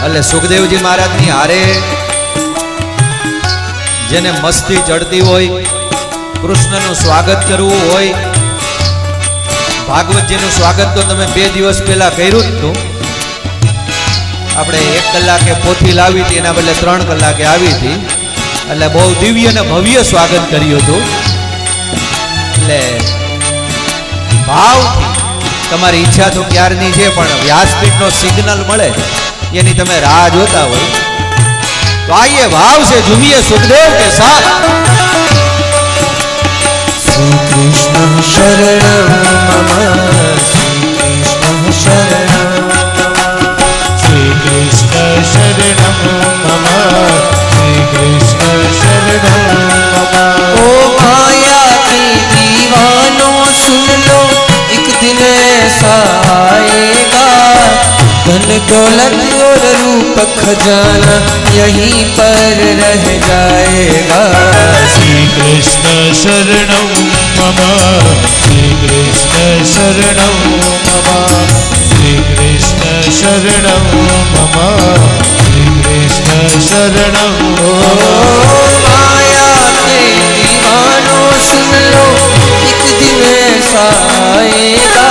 એટલે સુખદેવજી મહારાજની હારે જેને મસ્તી ચડતી હોય, કૃષ્ણનું સ્વાગત કરવું હોય, ભાગવતજીનું સ્વાગત તો તમે 2 દિવસ પહેલા કર્યું જ હતું. આપણે 1 કલાકે પોથી લાવી હતી, એના બદલે 3 કલાકે આવી હતી. એટલે બહુ દિવ્ય અને ભવ્ય સ્વાગત કર્યું હતું. એટલે ભાવથી તમારી ઈચ્છા તો ક્યારની છે, પણ વ્યાસપીઠનો સિગ્નલ મળે એની તમે રાહ જોતા હોય. तो आइए भाव से झूमिए सुखदेव के साथ। श्री कृष्ण शरणं मम, श्री कृष्ण शरणं मम, श्री कृष्ण शरणं मम, श्री कृष्ण शरणं मम। ओ माया के दीवानों सुन लो, एक दिन ऐसा आएगा, धन दौलत और रूप खजाना यहीं पर रह जाएगा। श्री कृष्ण शरणं मम, श्री कृष्ण शरणं मम, श्री कृष्ण शरणं मम, श्री कृष्ण शरणं मम। माया के दीवानों सुन लो, एक दिन ऐसा आएगा,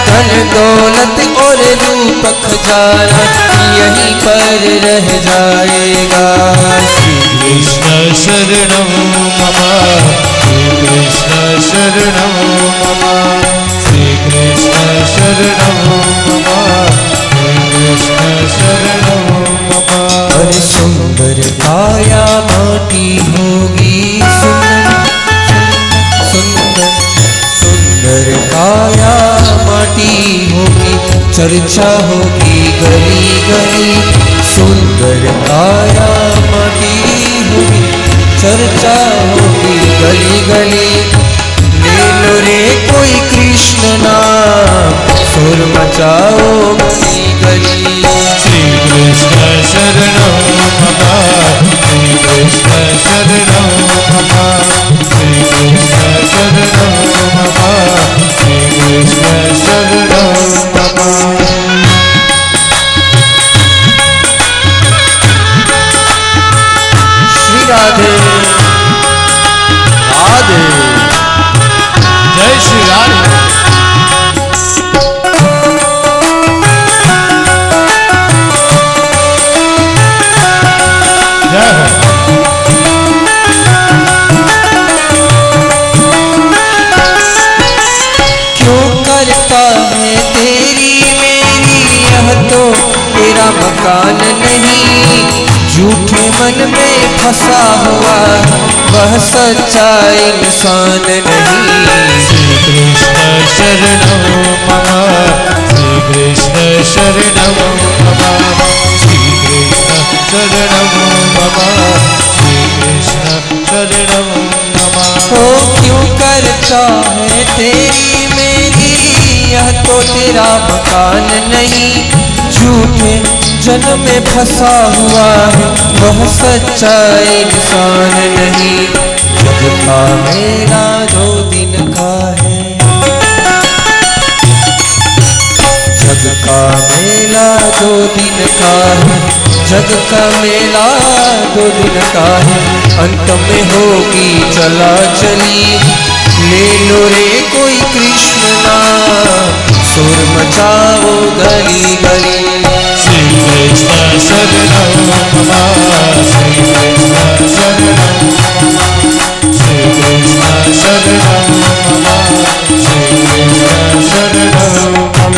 धन दौलत और रूप खजाना यहीं पर रह जाएगा। श्री कृष्ण शरणं मम, श्री कृष्ण शरणं मम, श्री कृष्ण शरणं मम, श्री कृष्ण शरणं मम। अरे सुंदर काया माटी होगी, सुंदर सुंदर काया माटी होगी, चर्चा होगी गली गली। सुंदर काया माटी होगी, चर्चा होगी गली गली। ले लो रे कोई कृष्ण नाम, शोर मचाओ गली गली। श्री कृष्ण शरणं मम, श्री कृष्ण शरणं मम, श्री कृष्ण शरणं मम, श्री कृष्ण शरणं मम। श्री राधे राधे, जय श्री राधे। जय हो। क्यों करता है तेरी मेरी यह तो तेरा मकान नहीं, झूठे मन में फंसा हुआ वह सच्चा इंसान नहीं। श्री कृष्ण शरणं मम, श्री कृष्ण शरणं मम, श्री कृष्ण शरणं मम, श्री कृष्ण शरणं मम। हो क्यों करता है तेरी मेरी यह तो तेरा मकान नहीं, झूठे जन्म में फंसा हुआ है वह सच्चा इंसान नहीं। जग का मेला 2 दिन का है, जग का मेला 2 दिन का है, जग का मेला 2 दिन का है, अंत में होगी चला चली। ले लो रे कोई कृष्ण नाम, शोर मचाओ गली गली। श्री कृष्ण शरणं मम, श्री कृष्ण शरणं मम, श्री कृष्ण शरणं मम, श्री कृष्ण शरणं मम।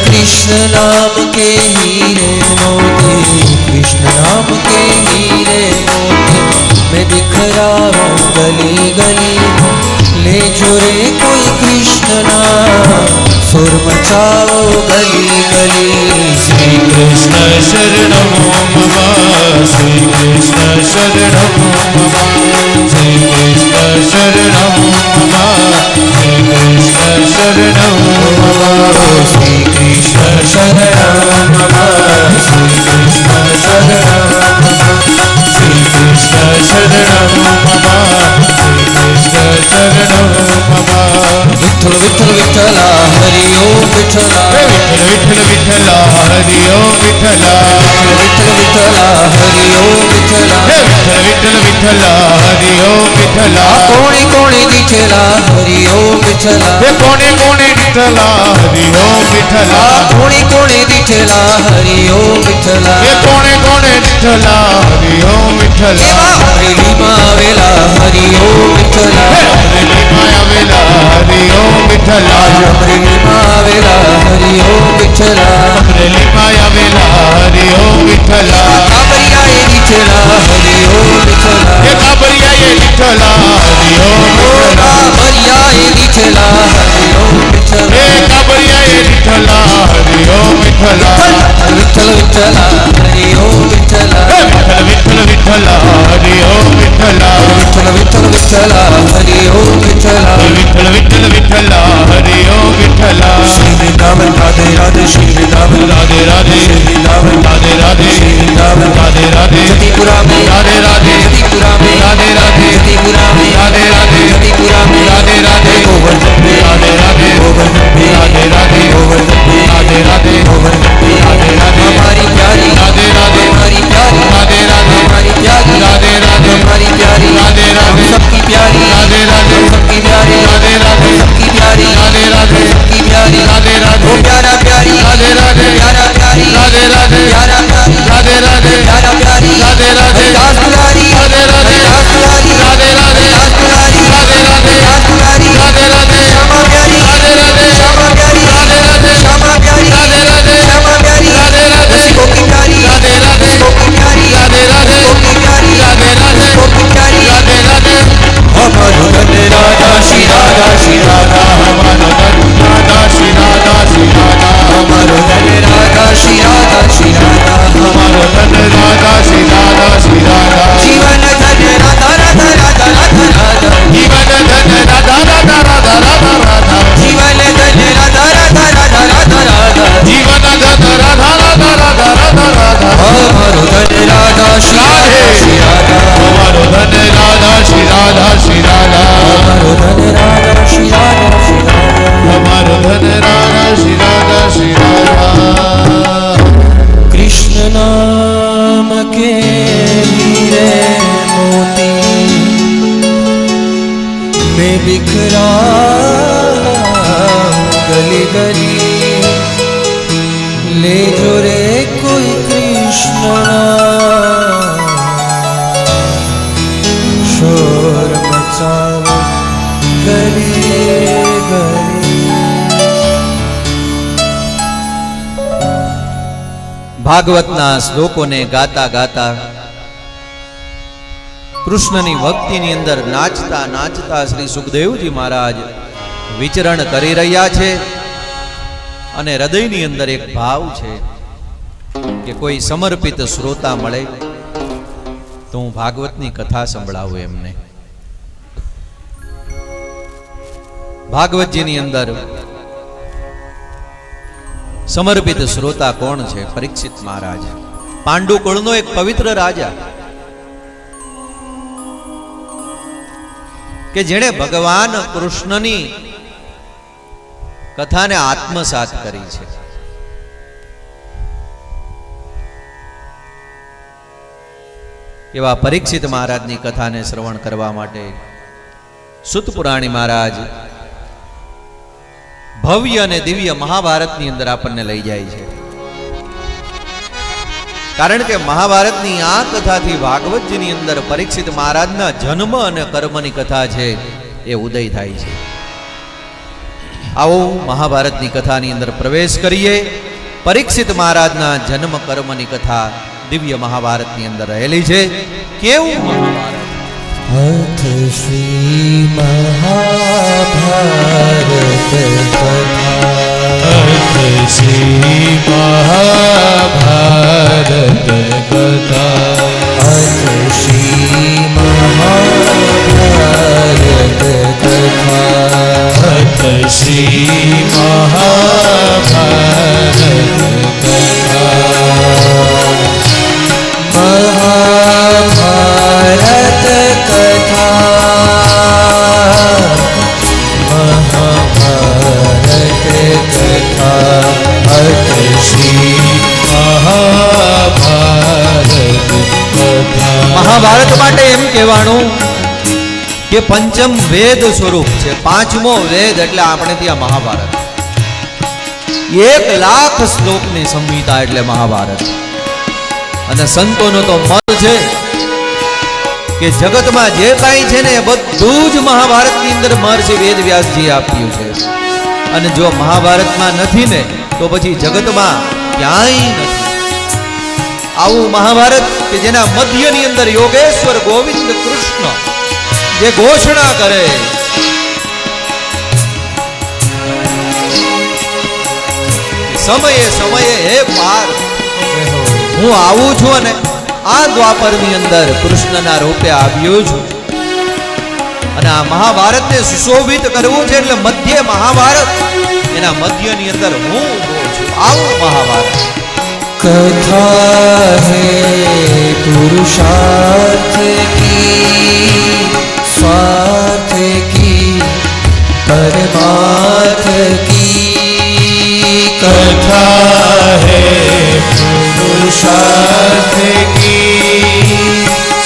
कृष्ण नाम के हीरे मोती, कृष्ण नाम के हीरे मोती मैं बिखरा हूँ गली गली। कृष्णना सुर मचाओ गली गली। श्री कृष्ण शरणं मम, श्री कृष्ण शरणं मम, श्री कृष्ण शरणं मम, श्री कृष्ण शरणं मम, श्री कृष्ण शरणं मम, श्री कृष्ण शरणं मम, श्री कृष्ण शरणं मम, श्री कृष्ण शरणं मम। विठ्ठल विठ्ठल विठ्ठला हरि ओम विठ्ठला, विठ्ठल विठ्ठल विठ्ठला हरि ओम विठ्ठला, विठ्ठल विठ्ठला हरि ओम विठ्ठला, विठ्ठल विठ्ठल विठ्ठला हरि ओम विठ्ठला। कोणी कोणी दिठला हरि ओम विठ्ठला, कोणी कोणी विठ्ठला हरि ओम विठ्ठला, कोणी कोणी दिठला हरि ओम विठ्ठला, कोणी कोणी विठ्ठला हरि ओम विठ्ठला। अमरेली मावेला हरि ओम विठ्ठला, अमरेली मायावेला हरि ओम विठ्ठला, अमरेली मावेला हरि ओम विठ्ठला, अमरेली मायावेला हरि ओम विठ्ठला। काबरियाए दिठला हरि ओम विठ्ठला, काबरियाए विठ्ठला हरि ओम विठ्ठला, काबरियाए दिठला हरि ओम विठ्ठला, काबरियाए विठ्ठला हरि ओम विठ्ठला। विठ्ठल विठ्ठला हरि ओम विठ्ठला, विठ्ठल विठ्ठल विठ्ठला हरि ओम विठ्ठला, विठ्ठल विठ्ठल विठ्ठला हरि ओम विठ्ठला, विठ्ठल विठ्ठल विठ्ठला हरि ओम विठ्ठला। श्री वृंदावन राधे राधे, श्री वृंदावन राधे राधे, श्री वृंदावन राधे राधे, श्री वृंदावन राधे राधे, जतिपुरा में राधे राधे, जतिपुरा में राधे राधे, जतिपुरा में राधे राधे, जतिपुरा में राधे राधे, गोवर्धन में राधे राधे, गोवर्धन में राधे राधे, गोवर्धन में राधे राधे, गोवर्धन में राधे राधे, हमारी प्यारी राधे राधे, हमारी प्यारी राधे राधे, हमारी प्यारी राधे राधे, हमारी प्यारी राधे राधे, हम सबकी प्यारी राधे राधे, सबकी प्यारी राधे राधे, सबकी प्यारी राधे राधे, सबकी प्यारी राधे राधे, ओ प्यारा प्यारी राधे राधे, प्यारा प्यारी राधे राधे, प्यारा प्यारी राधे राधे, प्यारा प्यारी राधे राधे, दास दुलारी राधे राधे, दास दुलारी राधे राधे, दास दुलारी राधे राधे, दास दुलारी राधे राधे, श्यामा प्यारी राधे राधे, श्यामा प्यारी राधे राधे, श्यामा प्यारी राधे राधे, श्यामा प्यारी राधे राधे, रसिकों की प्यारी राधे राधे, रसिकों की प्यारी राधे राधे, रसिकों की प्यारी राधे राधे, रसिकों की प्यारी राधे राधे। हमारो धन राधा श्री राधा श्री राधा हमारो धन राधा श्री राधा श्री राधा, हमारो धन राधा श्री राधा श्री राधा हमारो धन राधा श्री राधा श्री राधा। जीवन धन राधा राधा राधा राधा राधा जीवन धन राधा राधा राधा राधा राधा, जीवन धन राधा राधा राधा राधा राधा जीवन धन राधा राधा राधा राधा राधा। हमारो धन राधा श्री राधा श्री राधा हमारो धन राधा श्री राधा श्री राधा, हमारो धन राधा श्री राधा श्री राधा हमारो धन राधा श्री राधा श्री राधा। कृष्ण नाम के हीरे मोती में बिखरा गली गली, ले जो रे कोई कृष्ण नाम, शोर मचाओ गली गली। ભાગવતના શ્લોકોને ગાતા ગાતા કૃષ્ણની ભક્તિની અંદર નાચતા નાચતા શ્રી સુખદેવજી મહારાજ વિચરણ કરી રહ્યા છે અને હૃદયની અંદર એક ભાવ છે કે કોઈ સમર્પિત શ્રોતા મળે તો હું ભાગવતની કથા સંભળાવું એમને. ભાગવતજીની અંદર સમર્પિત શ્રોતા કોણ છે? પરીક્ષિત મહારાજ, પાંડુ કુળનો એક પવિત્ર રાજા કે જેણે ભગવાન કૃષ્ણની કથાને આત્મસાત કરી છે. એવા પરીક્ષિત મહારાજની કથાને શ્રવણ કરવા માટે સુત પુરાણી મહારાજ ભવ્ય અને દિવ્ય મહાભારતની અંદર આપણને લઈ જાય છે. કારણ કે મહાભારતની આ કથાથી ભાગવતજીની અંદર પરીક્ષિત મહારાજના જન્મ અને કર્મની કથા છે એ ઉદય થાય છે. આવો મહાભારતની કથાની અંદર પ્રવેશ કરીએ. પરીક્ષિત મહારાજના જન્મ કર્મની કથા દિવ્ય મહાભારતની અંદર રહેલી છે. કેવું મહાભારત! अथ श्री महाभारत कथा अथ श्री महाभारत कथा अथ श्री महाभारत कथा अथ श्री महाभारत कथा महाभारत कथा महाभारत कथा अथ श्री महाभारत कथा મહાભારત માટે એમ કહેવાનું કે પંચમ વેદ સ્વરૂપ છે. પાંચમો વેદ એટલે આપણે ત્યાં મહાભારત. 1,00,000 શ્લોકની સંહિતા એટલે મહાભારત. અને સંતોનો તો મત છે કે જગતમાં જે કાંઈ છે ને એ બધું જ મહાભારતની અંદર મહર્ષિ વેદવ્યાસજી આપ્યું છે. અને જો મહાભારતમાં નથી ને તો પછી જગતમાં ક્યાંય નથી. આવું મહાભારત કે જેના મધ્યની અંદર યોગેશ્વર ગોવિંદ કૃષ્ણ જે ઘોષણા કરે સમયે સમયે હે પાર હું આવું છું અને આ દ્વાપરની અંદર કૃષ્ણના રૂપે આવ્યો છું. અને આ મહાભારતને સુશોભિત કરવું છે એટલે મધ્ય મહાભારત એના મધ્યની અંદર હું ઊભો છું. આવું મહાભારત. कथा है पुरुषार्थ की स्वार्थ की परमार्थ की कथा है पुरुषार्थ की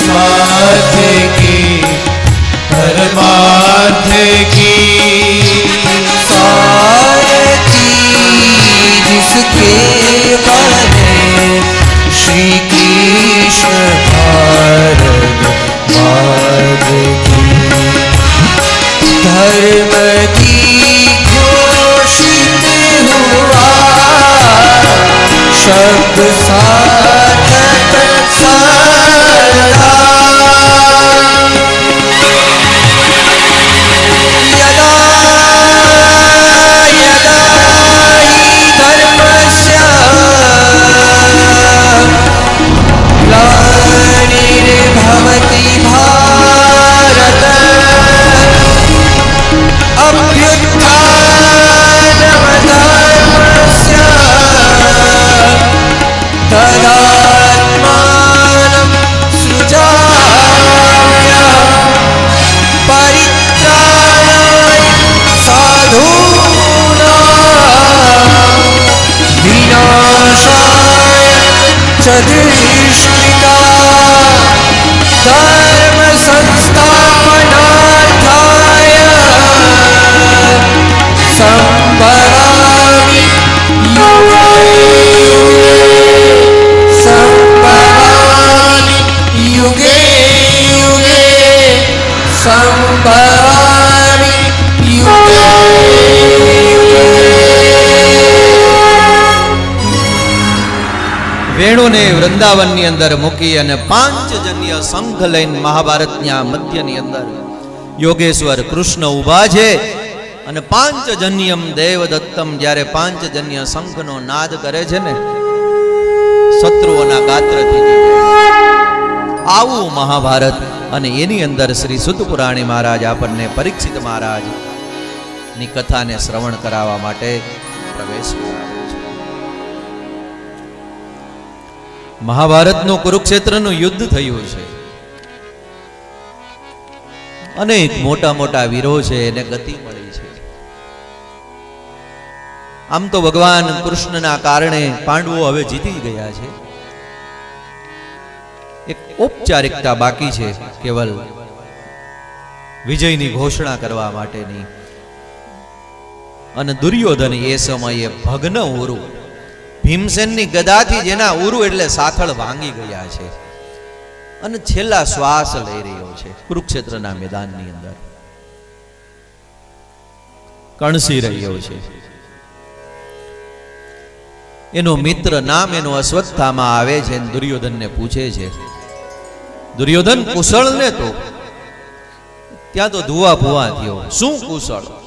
स्वार्थ की परमार्थ की सारथी जिसके बने श्री कृष्ण भारत मार्ग की धर्म की घोषित हुआ शब्द सार्थक सदा ग्लानिर्भवति भारत अभ्युत्थानमधर्मस्य तदात्मानं सृजाम्यहं परित्राणाय साधूनां विनाशाय च दुष्कृतां धर्म संस्थापनार्थाय संभवामि युगे संभवामि युगे युगे संभवामि युगे युगे વેણુને વૃંદાવનની અંદર મૂકી અને પાંચજન્ય સંઘ લઈને મહાભારતની આ મધ્યની અંદર યોગેશ્વર કૃષ્ણ ઊભા છે. અને પાંચજન્યમ દેવદત્તમ જ્યારે પાંચજન્ય શંખનો નાદ કરે છે ને શત્રુઓના ગાત્રથી નીકળે. આવું મહાભારત. અને એની અંદર શ્રી સુત પુરાણી મહારાજ આપણને પરીક્ષિત મહારાજ ની કથાને શ્રવણ કરાવવા માટે પ્રવેશ કરાવે છે. મહાભારતનું કુરુક્ષેત્રનું યુદ્ધ થયું છે. અનેક મોટા મોટા વીરો છે એને ગતિ મળી છે. આમ તો ભગવાન કૃષ્ણના કારણે પાંડવો હવે જીતી ગયા છે. એક ઔપચારિકતા બાકી છે કેવલ વિજયની ઘોષણા કરવા માટેની. અને દુર્યોધન એ સમયે ભગ્ન ઉરુ ભીમસેનની ગદાથી જેના ઉરુ એટલે સાથળ ભાંગી ગયા છે અને છેલ્લા શ્વાસ લઈ રહ્યો છે કુરુક્ષેત્રના મેદાનની અંદર કણસી રહ્યો છે. એનો મિત્ર નામ એનો અશ્વત્થામા આવે છે અને દુર્યોધનને પૂછે છે, દુર્યોધન કુશળ ને તો ત્યાં તો ધુવા ભુવા થયો. શું કુશળ!